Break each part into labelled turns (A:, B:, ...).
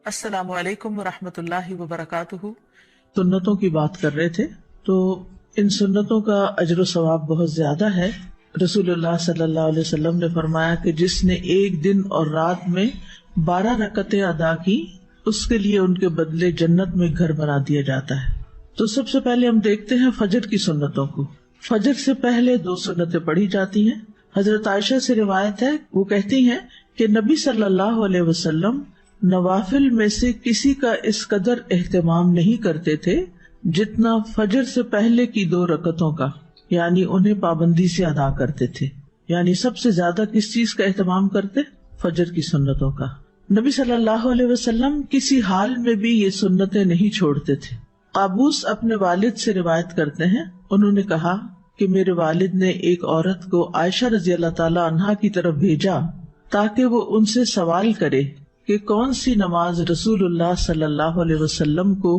A: السلام علیکم ورحمۃ اللہ وبرکاتہ۔
B: سنتوں کی بات کر رہے تھے تو ان سنتوں کا اجر و ثواب بہت زیادہ ہے۔ رسول اللہ صلی اللہ علیہ وسلم نے فرمایا کہ جس نے ایک دن اور رات میں 12 رکعتیں ادا کی اس کے لیے ان کے بدلے جنت میں گھر بنا دیا جاتا ہے۔ تو سب سے پہلے ہم دیکھتے ہیں فجر کی سنتوں کو۔ فجر سے پہلے 2 سنتیں پڑھی جاتی ہیں۔ حضرت عائشہ سے روایت ہے، وہ کہتی ہیں کہ نبی صلی اللہ علیہ وسلم نوافل میں سے کسی کا اس قدر اہتمام نہیں کرتے تھے جتنا فجر سے پہلے کی 2 رکعتوں کا، یعنی انہیں پابندی سے ادا کرتے تھے۔ یعنی سب سے زیادہ کس چیز کا اہتمام کرتے؟ فجر کی سنتوں کا۔ نبی صلی اللہ علیہ وسلم کسی حال میں بھی یہ سنتیں نہیں چھوڑتے تھے۔ قابوس اپنے والد سے روایت کرتے ہیں، انہوں نے کہا کہ میرے والد نے ایک عورت کو عائشہ رضی اللہ تعالی عنہا کی طرف بھیجا تاکہ وہ ان سے سوال کرے کہ کون سی نماز رسول اللہ صلی اللہ علیہ وسلم کو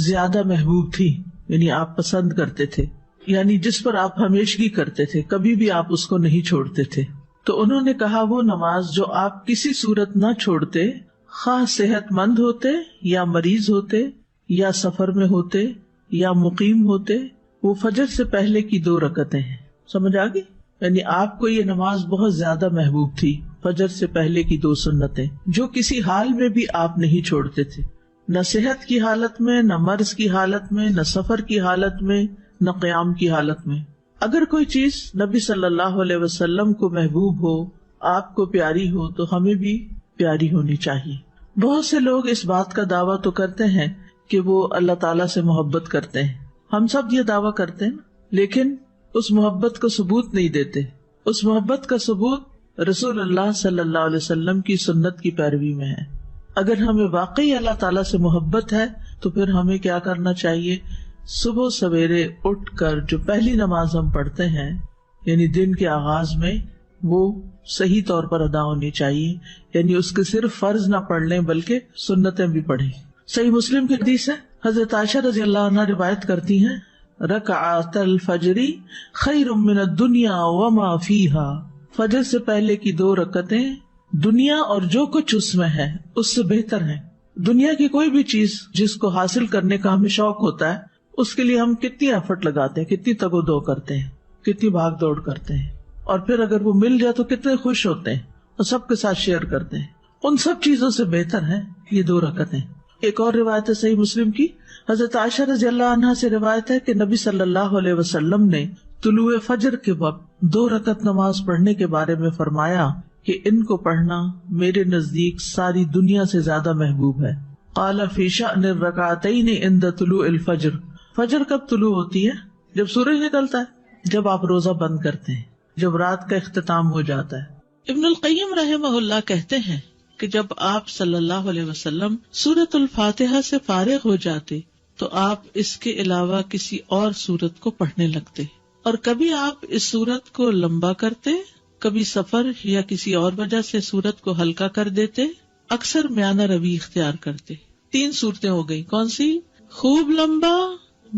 B: زیادہ محبوب تھی، یعنی آپ پسند کرتے تھے، یعنی جس پر آپ ہمیشگی کرتے تھے، کبھی بھی آپ اس کو نہیں چھوڑتے تھے۔ تو انہوں نے کہا وہ نماز جو آپ کسی صورت نہ چھوڑتے، خواہ صحت مند ہوتے یا مریض ہوتے یا سفر میں ہوتے یا مقیم ہوتے، وہ فجر سے پہلے کی 2 رکعتیں ہیں۔ سمجھ آ گئی؟ یعنی آپ کو یہ نماز بہت زیادہ محبوب تھی، فجر سے پہلے کی 2 سنتیں جو کسی حال میں بھی آپ نہیں چھوڑتے تھے، نہ صحت کی حالت میں، نہ مرض کی حالت میں، نہ سفر کی حالت میں، نہ قیام کی حالت میں۔ اگر کوئی چیز نبی صلی اللہ علیہ وسلم کو محبوب ہو، آپ کو پیاری ہو، تو ہمیں بھی پیاری ہونی چاہیے۔ بہت سے لوگ اس بات کا دعویٰ تو کرتے ہیں کہ وہ اللہ تعالیٰ سے محبت کرتے ہیں، ہم سب یہ دعویٰ کرتے ہیں، لیکن اس محبت کا ثبوت نہیں دیتے۔ اس محبت کا ثبوت رسول اللہ صلی اللہ علیہ وسلم کی سنت کی پیروی میں ہے۔ اگر ہمیں واقعی اللہ تعالیٰ سے محبت ہے تو پھر ہمیں کیا کرنا چاہیے؟ صبح سویرے اٹھ کر جو پہلی نماز ہم پڑھتے ہیں، یعنی دن کے آغاز میں، وہ صحیح طور پر ادا ہونی چاہیے، یعنی اس کے صرف فرض نہ پڑھ لیں بلکہ سنتیں بھی پڑھیں۔ صحیح مسلم کی حدیث ہے، حضرت عائشہ رضی اللہ عنہا روایت کرتی ہیں، رکعت الفجر خیر من الدنیا وما فیہا، فجر سے پہلے کی 2 رکعتیں دنیا اور جو کچھ اس میں ہے اس سے بہتر ہیں۔ دنیا کی کوئی بھی چیز جس کو حاصل کرنے کا ہمیں شوق ہوتا ہے، اس کے لیے ہم کتنی ایفرٹ لگاتے ہیں، کتنی تگ و دو کرتے ہیں، کتنی بھاگ دوڑ کرتے ہیں، اور پھر اگر وہ مل جائے تو کتنے خوش ہوتے ہیں اور سب کے ساتھ شیئر کرتے ہیں۔ ان سب چیزوں سے بہتر ہے یہ 2 رکعتیں۔ ایک اور روایت ہے صحیح مسلم کی، حضرت عائشہ رضی اللہ عنہا سے روایت ہے کہ نبی صلی اللہ علیہ وسلم نے طلوع فجر کے وقت 2 رکعت نماز پڑھنے کے بارے میں فرمایا کہ ان کو پڑھنا میرے نزدیک ساری دنیا سے زیادہ محبوب ہے۔ قال فی شأن الرکعتین عند طلوع الفجر، فجر کب طلوع ہوتی ہے؟ جب سورج نکلتا ہے، جب آپ روزہ بند کرتے ہیں، جب رات کا اختتام ہو جاتا ہے۔ ابن القیم رحمہ اللہ کہتے ہیں کہ جب آپ صلی اللہ علیہ وسلم سورۃ الفاتحہ سے فارغ ہو جاتے تو آپ اس کے علاوہ کسی اور سورت کو پڑھنے لگتے، اور کبھی آپ اس سورت کو لمبا کرتے، کبھی سفر یا کسی اور وجہ سے سورت کو ہلکا کر دیتے، اکثر میانہ روی اختیار کرتے۔ 3 صورتیں ہو گئی، کون سی؟ خوب لمبا،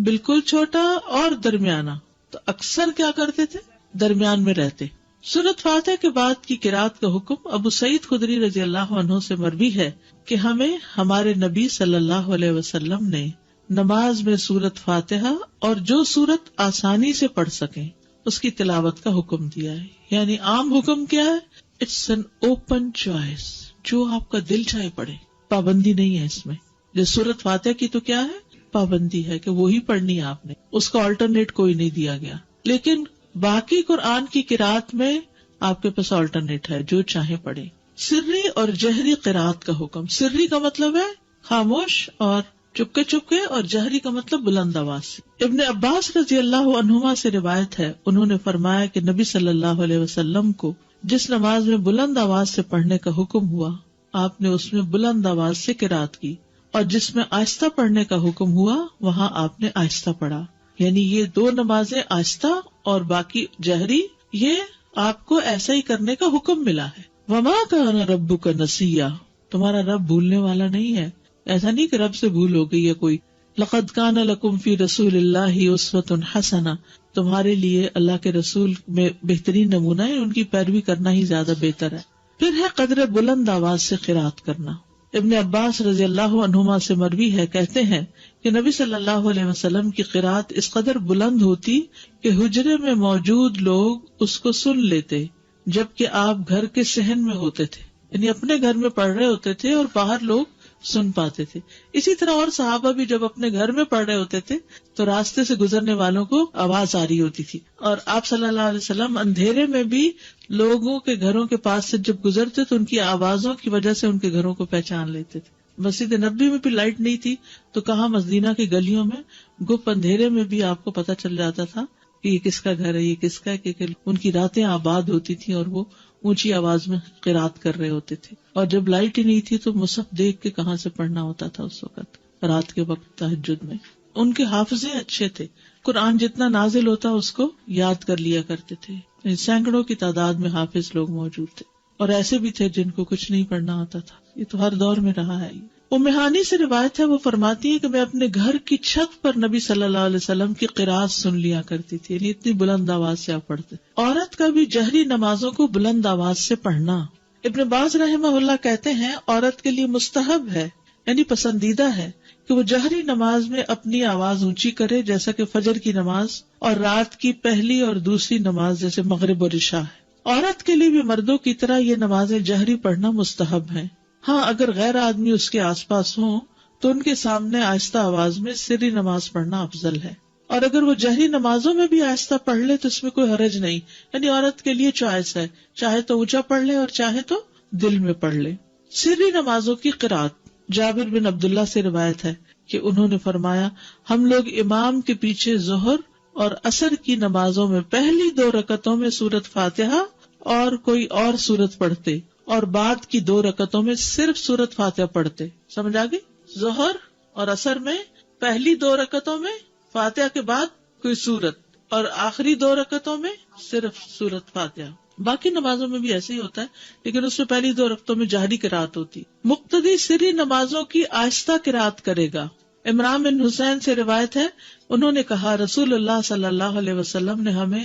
B: بالکل چھوٹا اور درمیانہ۔ تو اکثر کیا کرتے تھے؟ درمیان میں رہتے۔ سورۃ فاتحہ کے بعد کی قرات کا حکم ابو سعید خدری رضی اللہ عنہ سے مروی ہے کہ ہمیں ہمارے نبی صلی اللہ علیہ وسلم نے نماز میں سورۃ فاتحہ اور جو سورت آسانی سے پڑھ سکیں اس کی تلاوت کا حکم دیا ہے۔ یعنی عام حکم کیا ہے؟ اٹس این اوپن چوائس، جو آپ کا دل چاہے پڑھے، پابندی نہیں ہے اس میں۔ جو سورۃ فاتحہ کی تو کیا ہے؟ پابندی ہے کہ وہی پڑھنی ہے آپ نے، اس کا آلٹرنیٹ کوئی نہیں دیا گیا۔ لیکن باقی قرآن کی قرات میں آپ کے پاس آلٹرنیٹ ہے، جو چاہے پڑھے۔ سری اور جہری قرات کا حکم، سری کا مطلب ہے خاموش اور چپکے چپکے، اور جہری کا مطلب بلند آواز سے۔ ابن عباس رضی اللہ عنہما سے روایت ہے، انہوں نے فرمایا کہ نبی صلی اللہ علیہ وسلم کو جس نماز میں بلند آواز سے پڑھنے کا حکم ہوا، آپ نے اس میں بلند آواز سے قرات کی، اور جس میں آہستہ پڑھنے کا حکم ہوا وہاں آپ نے آہستہ پڑھا۔ یعنی یہ 2 نمازیں آہستہ اور باقی جہری، یہ آپ کو ایسا ہی کرنے کا حکم ملا ہے۔ وما کان ربک نسیا، تمہارا رب بھولنے والا نہیں ہے۔ ایسا نہیں کہ رب سے بھول ہو گئی ہے کوئی۔ لقد کان لکم فی رسول اللہ اسوۃ حسنہ، تمہارے لیے اللہ کے رسول میں بہترین نمونہ ہے، ان کی پیروی کرنا ہی زیادہ بہتر ہے۔ پھر ہے قدر بلند آواز سے قرات کرنا، ابن عباس رضی اللہ عنہما سے مروی ہے، کہتے ہیں کہ نبی صلی اللہ علیہ وسلم کی قرات اس قدر بلند ہوتی کہ حجرے میں موجود لوگ اس کو سن لیتے، جبکہ آپ گھر کے صحن میں ہوتے تھے، یعنی اپنے گھر میں پڑھ رہے ہوتے تھے اور باہر لوگ سن پاتے تھے. اسی طرح اور صحابہ بھی جب اپنے گھر میں پڑھ رہے ہوتے تھے تو راستے سے گزرنے والوں کو آواز آ رہی ہوتی تھی، اور آپ صلی اللہ علیہ وسلم اندھیرے میں بھی لوگوں کے گھروں کے پاس سے جب گزرتے تو ان کی آوازوں کی وجہ سے ان کے گھروں کو پہچان لیتے تھے. مسجد نبوی میں بھی لائٹ نہیں تھی تو کہاں مدینہ کی گلیوں میں گپ اندھیرے میں بھی آپ کو پتہ چل جاتا تھا کہ یہ کس کا گھر ہے، یہ کس کا ہے، کہ ان کی راتیں آباد ہوتی تھیں اور وہ اونچی آواز میں قرات کر رہے ہوتے تھے. اور جب لائٹ ہی نہیں تھی تو مصحف دیکھ کے کہاں سے پڑھنا ہوتا تھا اس وقت رات کے وقت تہجد میں. ان کے حافظے اچھے تھے، قرآن جتنا نازل ہوتا اس کو یاد کر لیا کرتے تھے. سینکڑوں کی تعداد میں حافظ لوگ موجود تھے، اور ایسے بھی تھے جن کو کچھ نہیں پڑھنا ہوتا تھا. یہ تو ہر دور میں رہا ہے. ام ہانی سے روایت ہے، وہ فرماتی ہے کہ میں اپنے گھر کی چھت پر نبی صلی اللہ علیہ وسلم کی قرات سن لیا کرتی تھی، یعنی اتنی بلند آواز سے آپ پڑھتے. عورت کا بھی جہری نمازوں کو بلند آواز سے پڑھنا. ابن باز رحمہ اللہ کہتے ہیں عورت کے لیے مستحب ہے، یعنی پسندیدہ ہے کہ وہ جہری نماز میں اپنی آواز اونچی کرے، جیسا کہ فجر کی نماز اور رات کی پہلی اور دوسری نماز جیسے مغرب اور عشاء ہے. عورت کے لیے بھی مردوں کی طرح یہ نمازیں جہری پڑھنا مستحب ہیں. ہاں، اگر غیر آدمی اس کے آس پاس ہوں تو ان کے سامنے آہستہ آواز میں سری نماز پڑھنا افضل ہے، اور اگر وہ جہری نمازوں میں بھی آہستہ پڑھ لے تو اس میں کوئی حرج نہیں، یعنی عورت کے لیے چوائس ہے، چاہے تو اونچا پڑھ لے اور چاہے تو دل میں پڑھ لے. سری نمازوں کی قرات. جابر بن عبداللہ سے روایت ہے کہ انہوں نے فرمایا ہم لوگ امام کے پیچھے ظہر اور عصر کی نمازوں میں پہلی 2 رکعتوں میں سورۃ فاتحہ اور کوئی اور سورت پڑھتے، اور بعد کی 2 رکعتوں میں صرف سورۃ فاتحہ پڑھتے. سمجھ آگئی؟ ظہر اور عصر میں پہلی 2 رکعتوں میں فاتحہ کے بعد کوئی سورت، اور آخری 2 رکعتوں میں صرف سورۃ فاتحہ. باقی نمازوں میں بھی ایسے ہی ہوتا ہے، لیکن اس میں پہلی 2 رکعتوں میں جہری قرات ہوتی. مقتدی سری نمازوں کی آہستہ قرات کرے گا. عمران بن حسین سے روایت ہے، انہوں نے کہا رسول اللہ صلی اللہ علیہ وسلم نے ہمیں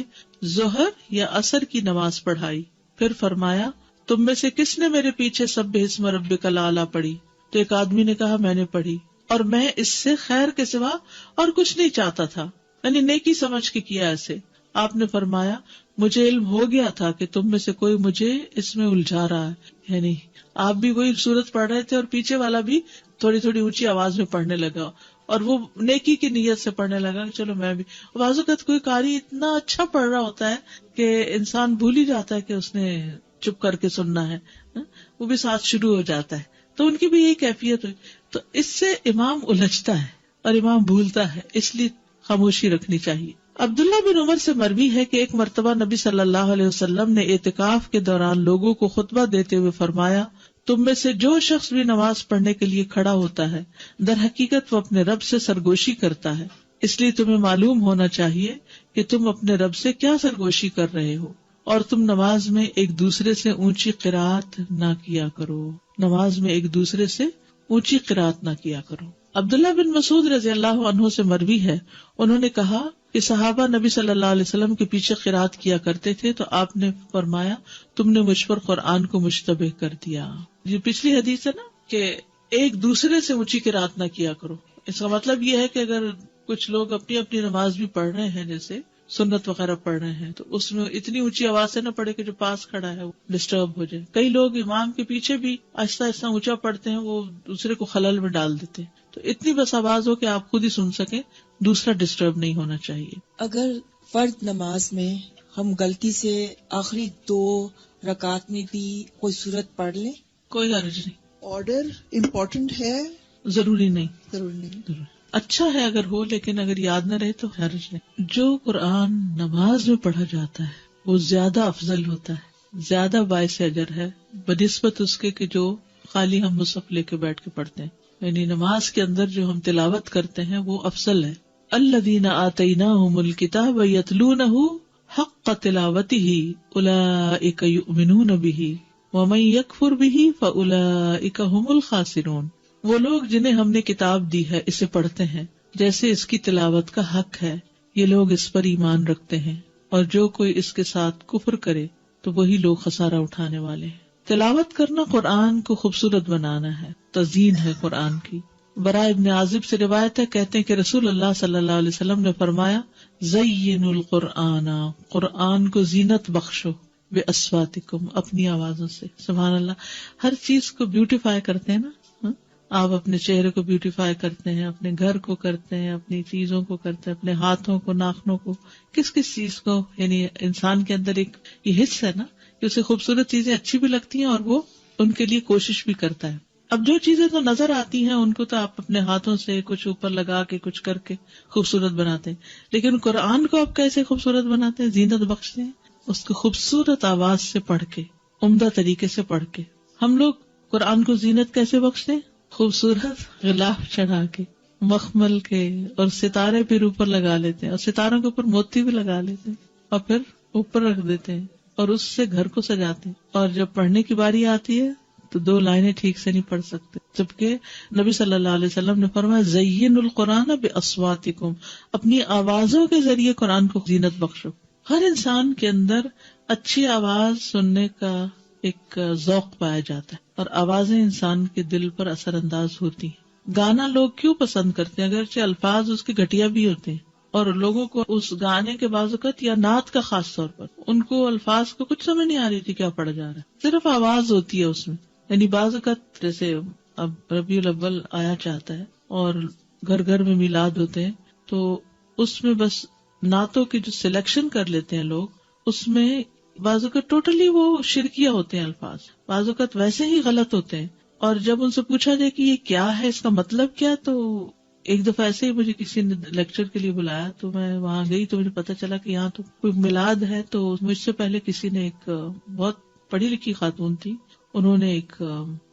B: ظہر یا عصر کی نماز پڑھائی، پھر فرمایا تم میں سے کس نے میرے پیچھے سبح اسم ربک الاعلی پڑھی؟ تو ایک آدمی نے کہا میں نے پڑھی، اور میں اس سے خیر کے سوا اور کچھ نہیں چاہتا تھا، یعنی نیکی سمجھ کے کیا ایسے. آپ نے فرمایا مجھے علم ہو گیا تھا کہ تم میں سے کوئی مجھے اس میں الجھا رہا ہے، یعنی آپ بھی وہی سورت پڑھ رہے تھے اور پیچھے والا بھی تھوڑی تھوڑی اونچی آواز میں پڑھنے لگا، اور وہ نیکی کی نیت سے پڑھنے لگا کہ چلو میں بھی. بعض اوقات کوئی قاری اتنا اچھا پڑھ رہا ہوتا ہے کہ انسان بھول ہی جاتا ہے کہ اس نے چپ کر کے سننا ہے، وہ بھی ساتھ شروع ہو جاتا ہے. تو ان کی بھی یہی کیفیت ہوئی، تو اس سے امام الجھتا ہے اور امام بھولتا ہے، اس لیے خاموشی رکھنی چاہیے. عبداللہ بن عمر سے مروی ہے کہ ایک مرتبہ نبی صلی اللہ علیہ وسلم نے اعتکاف کے دوران لوگوں کو خطبہ دیتے ہوئے فرمایا تم میں سے جو شخص بھی نماز پڑھنے کے لیے کھڑا ہوتا ہے در حقیقت وہ اپنے رب سے سرگوشی کرتا ہے، اس لیے تمہیں معلوم ہونا چاہیے کہ تم اپنے رب سے کیا سرگوشی کر رہے ہو، اور تم نماز میں ایک دوسرے سے اونچی قرات نہ کیا کرو. نماز میں ایک دوسرے سے اونچی قرات نہ کیا کرو. عبداللہ بن مسعود رضی اللہ عنہ سے مروی ہے، انہوں نے کہا کہ صحابہ نبی صلی اللہ علیہ وسلم کے پیچھے قرات کیا کرتے تھے تو آپ نے فرمایا تم نے مجھ پر قرآن کو مشتبہ کر دیا. یہ پچھلی حدیث ہے نا کہ ایک دوسرے سے اونچی قرات نہ کیا کرو. اس کا مطلب یہ ہے کہ اگر کچھ لوگ اپنی اپنی نماز بھی پڑھ رہے ہیں، جیسے سنت وغیرہ پڑھ رہے ہیں، تو اس میں اتنی اونچی آواز سے نہ پڑھے کہ جو پاس کھڑا ہے وہ ڈسٹرب ہو جائے. کئی لوگ امام کے پیچھے بھی آہستہ آہستہ اونچا پڑھتے ہیں، وہ دوسرے کو خلل میں ڈال دیتے ہیں. تو اتنی بس آواز ہو کہ آپ خود ہی سن سکیں، دوسرا ڈسٹرب نہیں ہونا چاہیے.
C: اگر فرض نماز میں ہم غلطی سے آخری 2 رکعت میں بھی کوئی سورت پڑھ لیں،
B: کوئی حرج نہیں.
D: آرڈر امپورٹنٹ ہے،
B: ضروری نہیں.
D: ضروری نہیں.
B: اچھا ہے اگر ہو، لیکن اگر یاد نہ رہے تو حرج نہیں. جو قرآن نماز میں پڑھا جاتا ہے وہ زیادہ افضل ہوتا ہے، زیادہ باعث اجر ہے بنسبت اس کے کہ جو خالی ہم مصحف لے کے بیٹھ کے پڑھتے ہیں. یعنی نماز کے اندر جو ہم تلاوت کرتے ہیں وہ افضل ہے. الذین آتیناہم الکتاب یتلونہ حق تلاوتہ اولئک یؤمنون بہ ومن یکفر بہ فاولئک ھم الخاسرون. وہ لوگ جنہیں ہم نے کتاب دی ہے اسے پڑھتے ہیں جیسے اس کی تلاوت کا حق ہے، یہ لوگ اس پر ایمان رکھتے ہیں، اور جو کوئی اس کے ساتھ کفر کرے تو وہی لوگ خسارہ اٹھانے والے ہیں. تلاوت کرنا قرآن کو خوبصورت بنانا ہے، تزیین ہے قرآن کی. براء ابن عازب سے روایت ہے، کہتے ہیں کہ رسول اللہ صلی اللہ علیہ وسلم نے فرمایا زینوا القرآن، قرآن کو زینت بخشو، بأصواتکم، اپنی آوازوں سے. سبحان اللہ، ہر چیز کو بیوٹیفائی کرتے ہیں نا. آپ اپنے چہرے کو بیوٹیفائی کرتے ہیں، اپنے گھر کو کرتے ہیں، اپنی چیزوں کو کرتے ہیں، اپنے ہاتھوں کو، ناخنوں کو، کس کس چیز کو. یعنی انسان کے اندر ایک یہ حص ہے نا کہ اسے خوبصورت چیزیں اچھی بھی لگتی ہیں اور وہ ان کے لیے کوشش بھی کرتا ہے. اب جو چیزیں تو نظر آتی ہیں ان کو تو آپ اپنے ہاتھوں سے کچھ اوپر لگا کے کچھ کر کے خوبصورت بناتے ہیں، لیکن قرآن کو آپ کیسے خوبصورت بناتے ہیں، زینت بخشتے ہیں اس کو خوبصورت آواز سے پڑھ کے، عمدہ طریقے سے پڑھ کے. ہم لوگ قرآن کو زینت کیسے بخشتے ہیں؟ خوبصورت غلاف چڑھا کے، مخمل کے، اور ستارے پھر اوپر لگا لیتے ہیں، اور ستاروں کے اوپر موتی بھی لگا لیتے ہیں اور پھر اوپر رکھ دیتے ہیں اور اس سے گھر کو سجاتے ہیں. اور جب پڑھنے کی باری آتی ہے تو 2 لائنیں ٹھیک سے نہیں پڑھ سکتے، جبکہ نبی صلی اللہ علیہ وسلم نے فرمایا زینوا القرآن باصواتکم، اپنی آوازوں کے ذریعے قرآن کو زینت بخشو. ہر انسان کے اندر اچھی آواز سننے کا ایک ذوق پایا جاتا ہے اور آوازیں انسان کے دل پر اثر انداز ہوتی ہیں. گانا لوگ کیوں پسند کرتے ہیں؟ اگرچہ الفاظ اس کے گھٹیا بھی ہوتے ہیں اور لوگوں کو اس گانے کے بعض اوقات یا نعت کا خاص طور پر ان کو الفاظ کو کچھ سمجھ نہیں آ رہی تھی کیا پڑھا جا رہا ہے، صرف آواز ہوتی ہے اس میں. یعنی بعض اوقات جیسے اب ربیع الاول آیا چاہتا ہے اور گھر گھر میں میلاد ہوتے ہیں تو اس میں بس نعتوں کی جو سلیکشن کر لیتے ہیں لوگ، اس میں بعض اوقات ٹوٹلی وہ شرکیہ ہوتے ہیں الفاظ، بعض اوقات ویسے ہی غلط ہوتے ہیں. اور جب ان سے پوچھا جائے کہ یہ کیا ہے، اس کا مطلب کیا، تو ایک دفعہ ایسے ہی مجھے کسی نے لیکچر کے لیے بلایا تو میں وہاں گئی تو مجھے پتا چلا کہ یہاں تو کوئی میلاد ہے. تو مجھ سے پہلے کسی نے، ایک بہت پڑھی لکھی خاتون تھی، انہوں نے ایک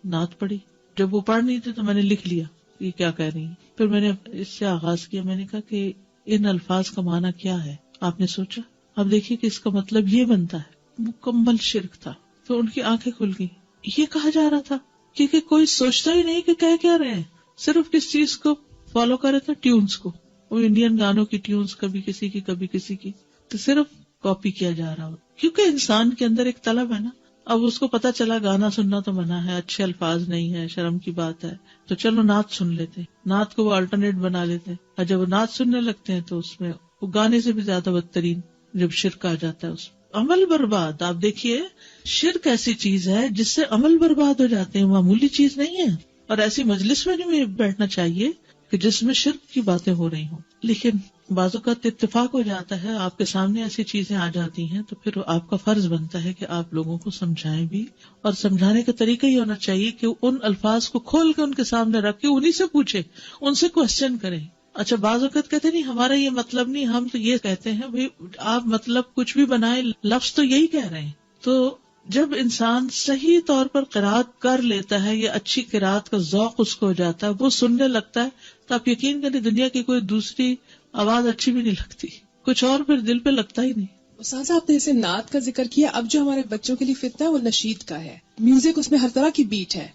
B: نعت پڑھی. جب وہ پڑھ نہیں تھی تو میں نے لکھ لیا یہ کیا کہہ رہی ہیں. پھر میں نے اس سے آغاز کیا، میں نے کہا کہ ان الفاظ کا معنی کیا ہے؟ آپ نے سوچا؟ اب دیکھیے کہ اس کا مطلب یہ بنتا ہے. مکمل شرک تھا. تو ان کی آنکھیں کھل گئی. یہ کہا جا رہا تھا کیونکہ کوئی سوچتا ہی نہیں کہ کہہ کیا رہے ہیں، صرف کس چیز کو فالو کر رہے تھے، ٹیونز کو. وہ انڈین گانوں کی ٹیونز، کبھی کسی کی کبھی کسی کی، تو صرف کاپی کیا جا رہا ہو. کیونکہ انسان کے اندر ایک طلب ہے نا. اب اس کو پتا چلا گانا سننا تو منع ہے، اچھے الفاظ نہیں ہے، شرم کی بات ہے، تو چلو نعت سن لیتے ہیں. نعت کو وہ الٹرنیٹ بنا لیتے ہیں، اور جب وہ نعت سننے لگتے ہیں تو اس میں وہ گانے سے بھی زیادہ بدترین جب شرک آ جاتا ہے اس میں عمل برباد. آپ دیکھیے شرک ایسی چیز ہے جس سے عمل برباد ہو جاتے ہیں، معمولی چیز نہیں ہے. اور ایسی مجلس میں نہیں بیٹھنا چاہیے کہ جس میں شرک کی باتیں ہو رہی ہوں. لیکن بعض اوقات اتفاق ہو جاتا ہے، آپ کے سامنے ایسی چیزیں آ جاتی ہیں تو پھر آپ کا فرض بنتا ہے کہ آپ لوگوں کو سمجھائیں بھی. اور سمجھانے کا طریقہ یہ ہونا چاہیے کہ ان الفاظ کو کھول کے ان کے سامنے رکھ کے انہیں سے پوچھے، ان سے کوشچن کریں. اچھا بعض اوقات کہتے نہیں ہمارا یہ مطلب نہیں، ہم تو یہ کہتے ہیں. بھائی آپ مطلب کچھ بھی بنائے، لفظ تو یہی کہہ رہے ہیں. تو جب انسان صحیح طور پر قرات کر لیتا ہے یا اچھی قرات کا ذوق اس کو ہو جاتا ہے، وہ سننے لگتا ہے، تو آپ یقین کریں دنیا کی کوئی دوسری آواز اچھی بھی نہیں لگتی، کچھ اور پھر دل پہ لگتا ہی نہیں.
E: استاد صاحب نے جیسے نعت کا ذکر کیا، اب جو ہمارے بچوں کے لیے فتنہ ہے وہ نشید کا ہے. میوزک اس میں ہر طرح کی بیٹ ہے،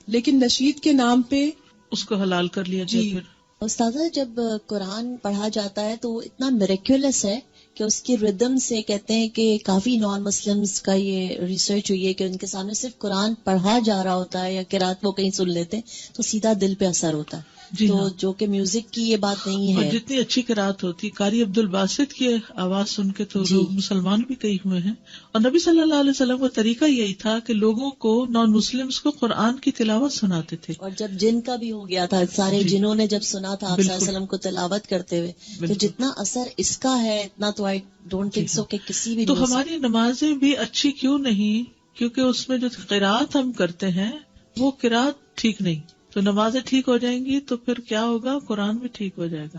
E: لیکن نشید کے نام پہ
B: اس کو حلال کر لیا جائے.
E: جی.
B: پھر
F: استاذہ جب قرآن پڑھا جاتا ہے تو اتنا میریکولس ہے کہ اس کی ردم سے کہتے ہیں کہ کافی نان مسلمز کا یہ ریسرچ ہوئی ہے کہ ان کے سامنے صرف قرآن پڑھا جا رہا ہوتا ہے یا قرات وہ کہیں سن لیتے ہیں تو سیدھا دل پہ اثر ہوتا ہے.
B: جی
F: تو
B: ہاں.
F: جو کہ میوزک کی یہ بات نہیں
B: اور
F: ہے.
B: جتنی اچھی قرات ہوتی، قاری عبد الباسط کی آواز سن کے تو
F: جی.
B: لوگ مسلمان بھی کئی ہوئے ہیں. اور نبی صلی اللہ علیہ وسلم کا طریقہ یہی تھا کہ لوگوں کو، نان مسلمس کو قرآن کی تلاوت سناتے تھے.
F: اور جب جن کا بھی ہو گیا تھا، سارے
B: جی.
F: جنہوں نے جب سنا تھا آپ صلی اللہ علیہ وسلم کو تلاوت کرتے ہوئے، تو جتنا اثر اس کا ہے اتنا تو آئی ڈونٹ تھنک سو کہ کسی بھی.
B: تو ہماری نمازیں بھی اچھی کیوں نہیں؟ کیونکہ اس میں جو قرات ہم کرتے ہیں وہ قرات ٹھیک نہیں. تو نمازیں ٹھیک ہو جائیں گی تو پھر کیا ہوگا؟ قرآن بھی ٹھیک ہو جائے گا.